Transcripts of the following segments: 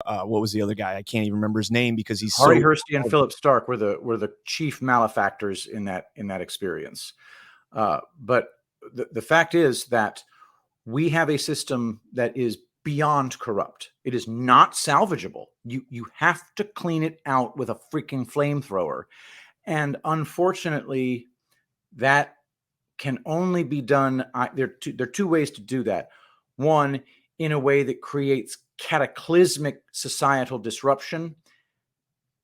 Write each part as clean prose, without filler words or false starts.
what was the other guy? I can't even remember his name because he's Harry Hursty and Philip Stark were the chief malefactors in that experience. But the fact is that we have a system that is beyond corrupt. It is not salvageable. You have to clean it out with a freaking flamethrower. And unfortunately, that can only be done. There are two ways to do that. One, in a way that creates cataclysmic societal disruption,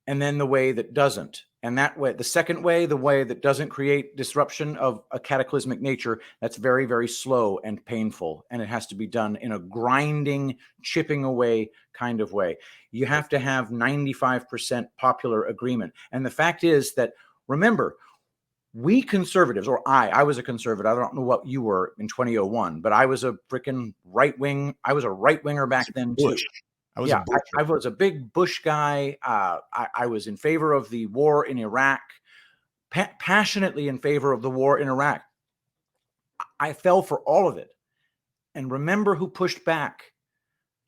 and then the way that doesn't. And that way, the second way, the way that doesn't create disruption of a cataclysmic nature, that's very, very slow and painful. And it has to be done in a grinding, chipping away kind of way. You have to have 95% popular agreement. And the fact is that, remember, we conservatives, or I was a conservative. I don't know what you were in 2001, but I was a freaking right wing. I was a right winger back then too. I was a big Bush guy. I was in favor of the war in Iraq, passionately in favor of the war in Iraq. I fell for all of it. And remember who pushed back?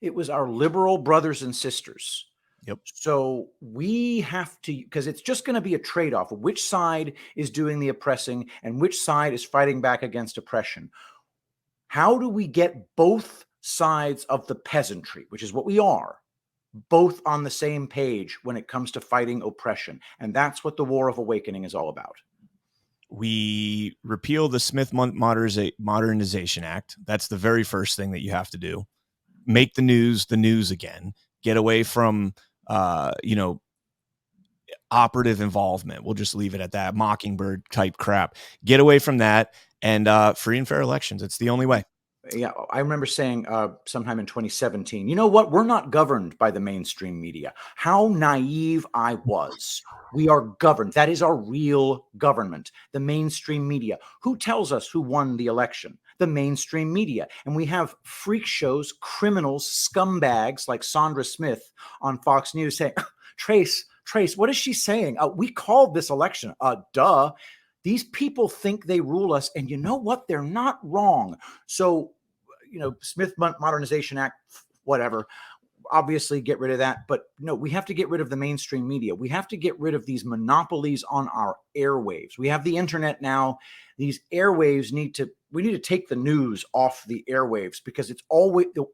It was our liberal brothers and sisters. Yep. So we have to, because it's just going to be a trade-off of which side is doing the oppressing and which side is fighting back against oppression. How do we get both sides of the peasantry, which is what we are, both on the same page when it comes to fighting oppression? And that's what the War of Awakening is all about. We repeal the Smith Modernization Act. That's the very first thing that you have to do. Make the news again. Get away from, operative involvement. We'll just leave it at that. Mockingbird type crap. Get away from that and free and fair elections. It's the only way. Yeah, I remember saying sometime in 2017, you know what? We're not governed by the mainstream media. How naive I was. We are governed. That is our real government, the mainstream media. Who tells us who won the election? The mainstream media. And we have freak shows, criminals, scumbags like Sandra Smith on Fox News saying, Trace, what is she saying? We called this election. Duh. These people think they rule us. And you know what? They're not wrong. So, Smith Modernization Act, whatever, obviously get rid of that. But no, we have to get rid of the mainstream media. We have to get rid of these monopolies on our airwaves. We have the internet now. These airwaves we need to take the news off the airwaves because the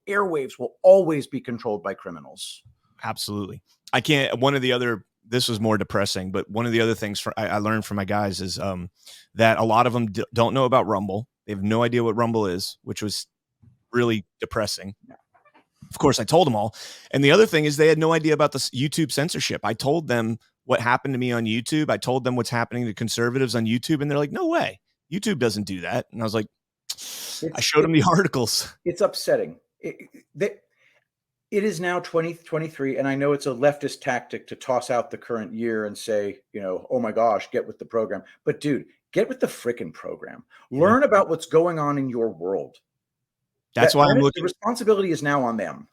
airwaves will always be controlled by criminals. Absolutely. This was more depressing, but one of the other things I learned from my guys is that a lot of them don't know about Rumble. They have no idea what Rumble is, which was really depressing. Of course, I told them all. And the other thing is they had no idea about this YouTube censorship. I told them what happened to me on YouTube. I told them what's happening to conservatives on YouTube. And they're like, no way. YouTube doesn't do that. And I was like, I showed them the articles. It's upsetting. It is now 2023. And I know it's a leftist tactic to toss out the current year and say, oh my gosh, get with the program. But dude, get with the frickin' program. Learn about what's going on in your world. That's why the responsibility is now on them.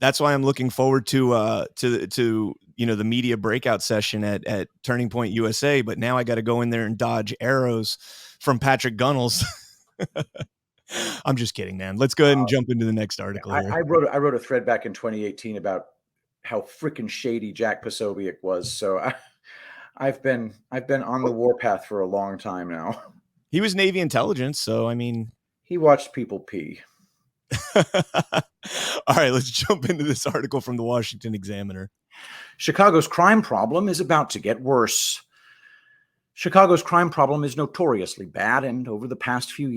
That's why I'm looking forward to the media breakout session at Turning Point USA. But now I got to go in there and dodge arrows from Patrick Gunnels. I'm just kidding, man. Let's go ahead and jump into the next article. I wrote a thread back in 2018 about how freaking shady Jack Posobiec was. So I've been on the warpath for a long time now. He was Navy intelligence, so I mean, he watched people pee. All right, let's jump into this article from the Washington Examiner. Chicago's crime problem is about to get worse. Chicago's crime problem is notoriously bad, and over the past few years,